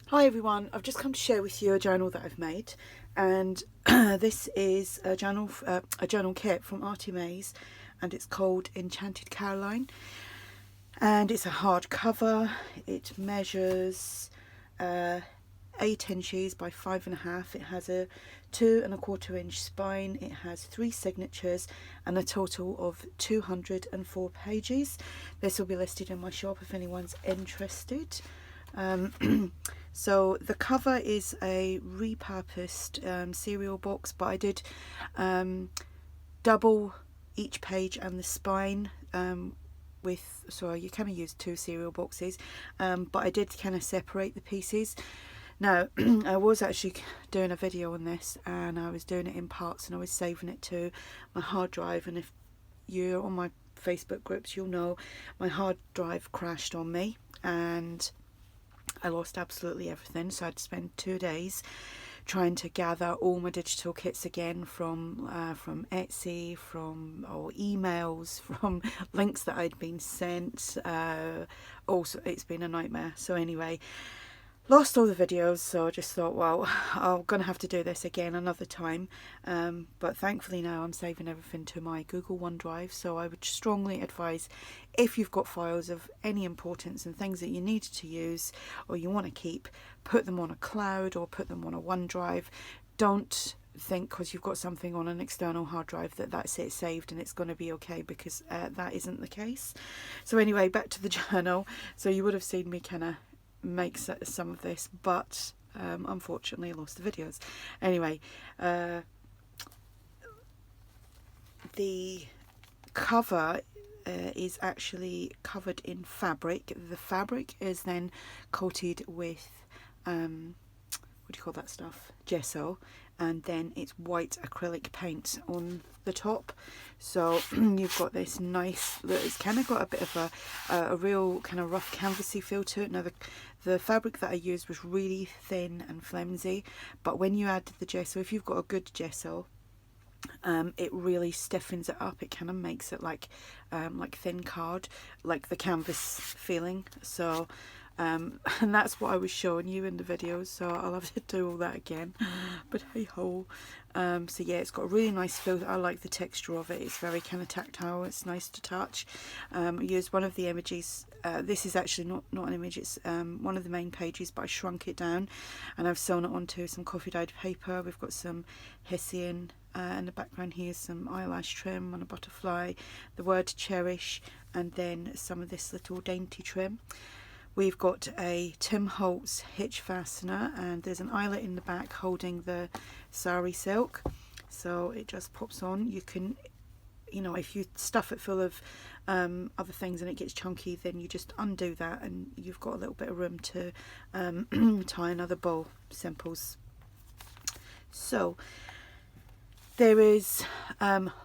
Hi everyone, I've just come to share with you a journal that I've made, and this is a journal kit from Artie Mays, and it's called Enchanted Caroline, and it's a hardcover. It measures 8 inches by 5.5. It has a 2¼ inch spine. It has 3 signatures and a total of 204 pages. This will be listed in my shop if anyone's interested. So the cover is a repurposed cereal box, but I did double each page and the spine so you kind of use 2 cereal boxes, but I did kind of separate the pieces. Now, I was actually doing a video on this, and I was doing it in parts, and I was saving it to my hard drive, and if you're on my Facebook groups, you'll know my hard drive crashed on me, and I lost absolutely everything, so I had to spend 2 days trying to gather all my digital kits again from Etsy, or emails, from links that I'd been sent. Also, it's been a nightmare. So anyway, lost all the videos, so I just thought, well, I'm going to have to do this again another time, but thankfully now I'm saving everything to my Google OneDrive. So I would strongly advise, if you've got files of any importance and things that you need to use or you want to keep, put them on a cloud or put them on a OneDrive. Don't think because you've got something on an external hard drive that's it saved and it's going to be okay, because that isn't the case. So anyway, back to the journal. So you would have seen me kind of make some of this, but unfortunately I lost the videos. Anyway, the cover is actually covered in fabric. The fabric is then coated with what do you call that stuff? Gesso, and then it's white acrylic paint on the top. So you've got this nice, it's kind of got a bit of a real kind of rough canvassy feel to it. Now the fabric that I used was really thin and flimsy, but when you add the gesso, if you've got a good gesso, it really stiffens it up. It kind of makes it like thin card, like the canvas feeling. So and that's what I was showing you in the videos, so I'll have to do all that again, but hey ho. So yeah, it's got a really nice feel. I like the texture of it. It's very kind of tactile. It's nice to touch. I used one of the images. This is actually not an image, it's one of the main pages, but I shrunk it down and I've sewn it onto some coffee dyed paper. We've got some hessian in the background here, some eyelash trim and a butterfly, the word cherish, and then some of this little dainty trim. We've got a Tim Holtz hitch fastener, and there's an eyelet in the back holding the sari silk, so it just pops on. You can, if you stuff it full of other things and it gets chunky, then you just undo that and you've got a little bit of room to tie another bow. Simples. So there is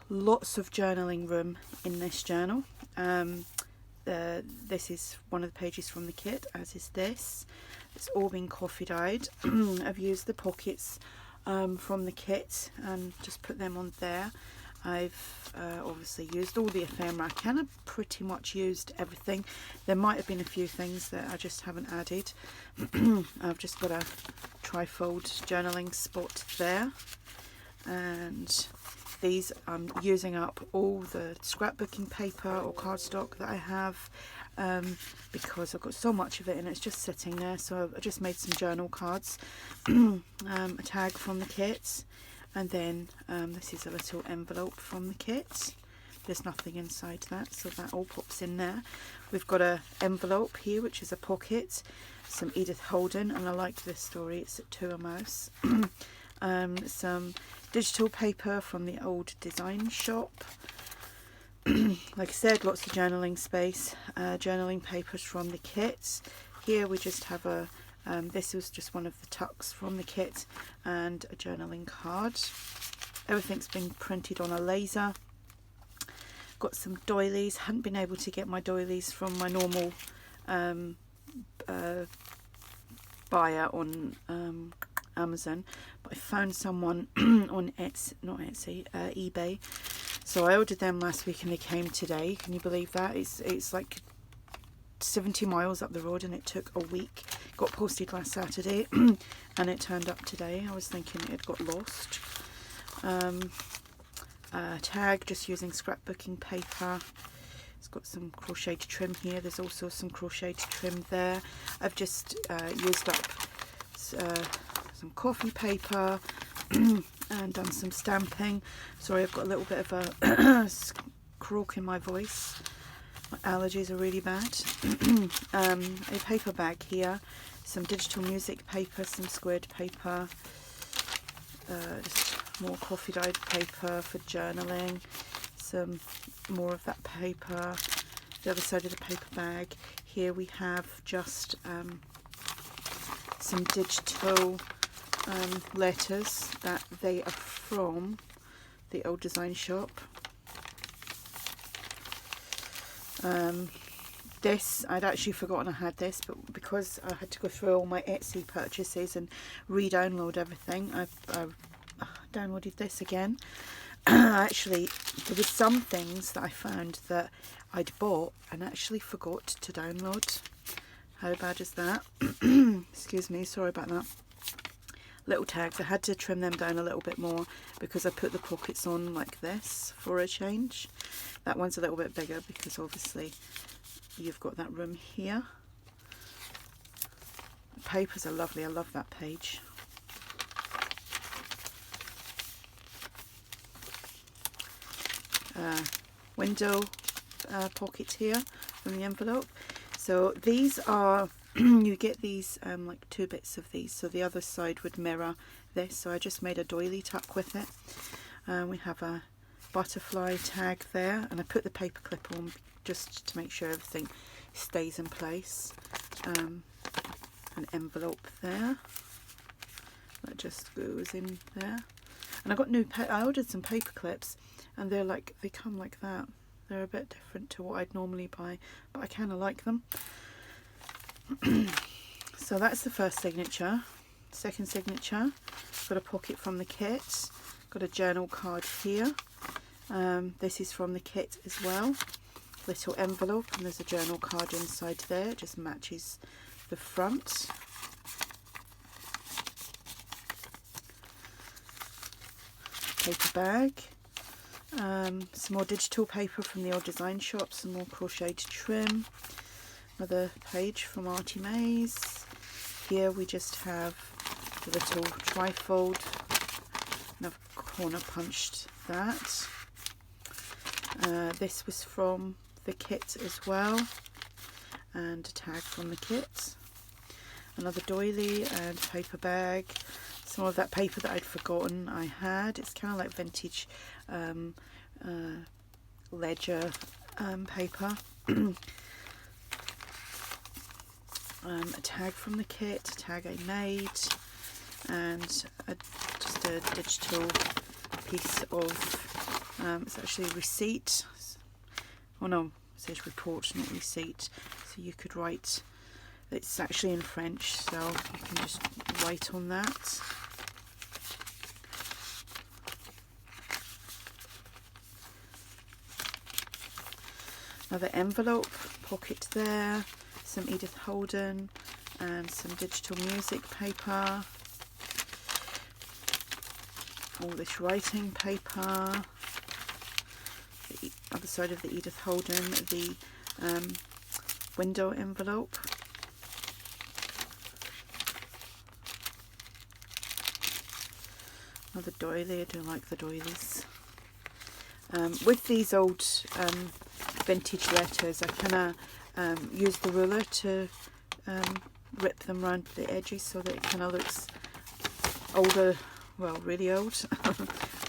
lots of journaling room in this journal. This is one of the pages from the kit, as is this. It's all been coffee dyed. I've used the pockets from the kit and just put them on there. I've obviously used all the ephemera. I kind of pretty much used everything. There might have been a few things that I just haven't added. I've just got a trifold journaling spot there, and these I'm using up all the scrapbooking paper or cardstock that I have, because I've got so much of it and it's just sitting there. So I just made some journal cards, a tag from the kit, and then this is a little envelope from the kit. There's nothing inside that, so that all pops in there. We've got a envelope here which is a pocket, some Edith Holden, and I like this story, it's To a Mouse. Some digital paper from the old design shop. Like I said, lots of journaling space. Journaling papers from the kit. Here we just have this was just one of the tucks from the kit, and a journaling card. Everything's been printed on a laser. Got some doilies. Hadn't been able to get my doilies from my normal buyer on Amazon, but I found someone on eBay. So I ordered them last week and they came today. Can you believe that? It's like 70 miles up the road, and it took a week. Got posted last Saturday and it turned up today. I was thinking it had got lost. Tag, just using scrapbooking paper. It's got some crocheted trim here. There's also some crocheted trim there. I've just used up some coffee paper and done some stamping. Sorry, I've got a little bit of a croak in my voice. My allergies are really bad. A paper bag here, some digital music paper, some squared paper, just more coffee dyed paper for journaling, some more of that paper. The other side of the paper bag, here we have just some digital letters that they are from the old design shop. This, I'd actually forgotten I had this, but because I had to go through all my Etsy purchases and re-download everything, I've downloaded this again. Actually, there were some things that I found that I'd bought and actually forgot to download. How bad is that? Excuse me, sorry about that. Little tags, I had to trim them down a little bit more because I put the pockets on like this for a change. That one's a little bit bigger because obviously you've got that room here. The papers are lovely, I love that page. Window pocket here from the envelope. So these are you get these like two bits of these, so the other side would mirror this, so I just made a doily tuck with it. We have a butterfly tag there, and I put the paper clip on just to make sure everything stays in place. An envelope there that just goes in there, and I got I ordered some paper clips, and they're like, they come like that. They're a bit different to what I'd normally buy, but I kind of like them. So that's the first signature. Second signature, got a pocket from the kit, got a journal card here. This is from the kit as well. Little envelope, and there's a journal card inside there. It just matches the front. Paper bag. Some more digital paper from the old design shop, some more crocheted trim. Another page from Artie Mays. Here we just have the little trifold, and I've corner punched that. This was from the kit as well, and a tag from the kit. Another doily and paper bag. Some of that paper that I'd forgotten I had. It's kind of like vintage ledger paper. A tag from the kit, a tag I made, and just a digital piece of, it's actually a receipt. Oh no, it says report, not receipt. So you could write, it's actually in French, so you can just write on that. Another envelope, pocket there, some Edith Holden and some digital music paper. All this writing paper. The other side of the Edith Holden, the window envelope. Another doily, I do like the doilies. With these old vintage letters, I kind of use the ruler to rip them around the edges so that it kind of looks older, well, really old,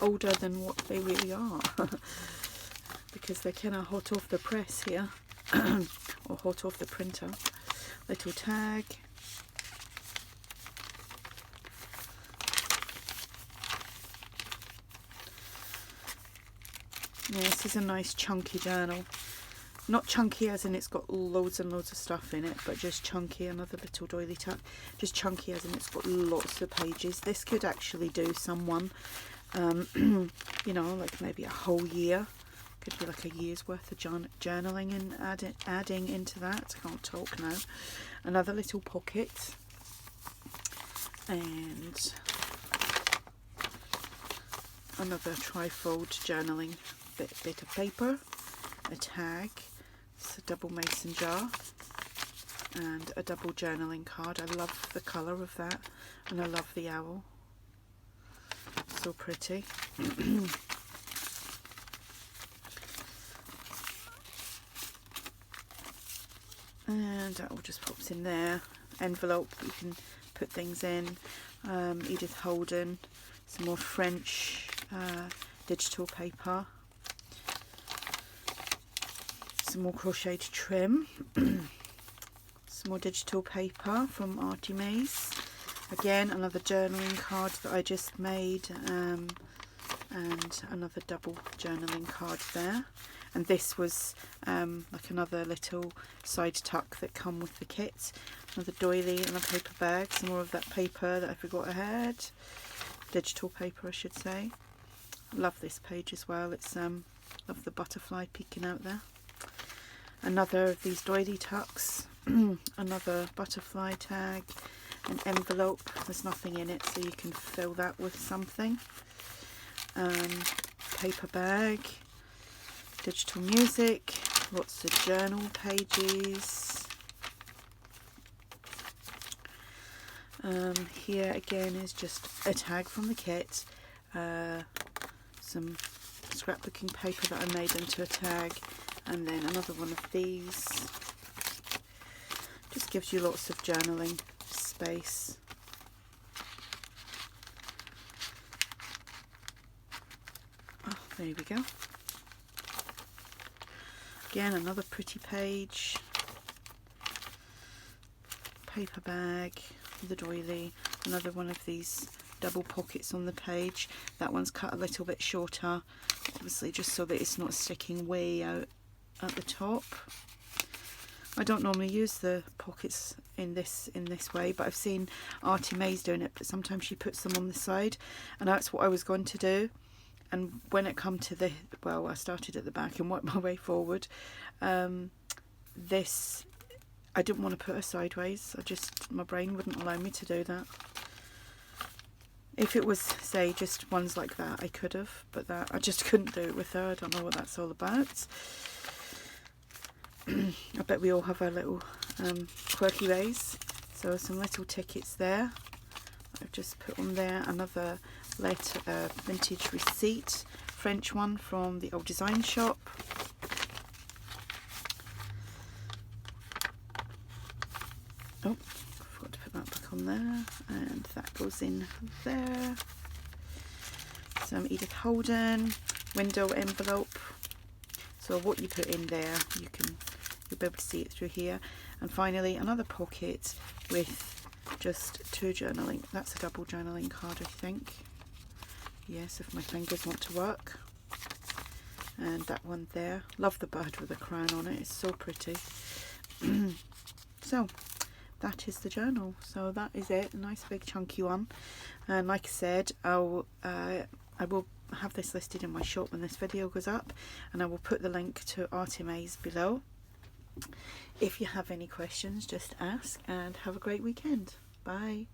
older than what they really are, because they're kind of hot off the press here, or hot off the printer. Little tag. Yeah, this is a nice chunky journal. Not chunky as in it's got loads and loads of stuff in it, but just chunky. Another little doily tuck. Just chunky as in it's got lots of pages. This could actually do someone, you know, like maybe a whole year, Could be like a year's worth of journaling and adding into that. I can't talk now. Another little pocket. And another trifold journaling bit of paper. A tag. It's a double mason jar. And a double journaling card. I love the colour of that. And I love the owl. So pretty. And that all just pops in there. Envelope, you can put things in. Edith Holden, some more French digital paper, some more crocheted trim, some more digital paper from Artie Mays. Again, another journaling card that I just made, and another double journaling card there. And this was like another little side tuck that come with the kit. Another doily and a paper bag. Some more of that paper that I forgot I had. Digital paper, I should say. Love this page as well. It's love the butterfly peeking out there. Another of these doily tucks. Another butterfly tag. An envelope. There's nothing in it, so you can fill that with something. Paper bag. Digital music, lots of journal pages. Here again is just a tag from the kit, some scrapbooking paper that I made into a tag, and then another one of these. Just gives you lots of journaling space. Oh, there we go. Again, another pretty page, paper bag, the doily, another one of these double pockets on the page. That one's cut a little bit shorter, obviously just so that it's not sticking way out at the top. I don't normally use the pockets in this way, but I've seen Artie Mays doing it, but sometimes she puts them on the side, and that's what I was going to do. And when it come to well, I started at the back and worked my way forward. This, I didn't want to put her sideways. My brain wouldn't allow me to do that. If it was, say, just ones like that, I could have, but that I just couldn't do it with her. I don't know what that's all about. I bet we all have our little quirky ways. So some little tickets there. I've just put on there another vintage receipt, French one from the old design shop. Oh, forgot to put that back on there, and that goes in there. Some Edith Holden window envelope. So what you put in there, you'll be able to see it through here. And finally, another pocket with just two journaling. That's a double journaling card, I think. Yes, if my fingers want to work. And that one there. Love the bird with a crown on it. It's so pretty. So that is the journal. So that is it. A nice big chunky one. And like I said, I will have this listed in my shop when this video goes up, and I will put the link to Artie Mays below. If you have any questions, just ask, and have a great weekend. Bye.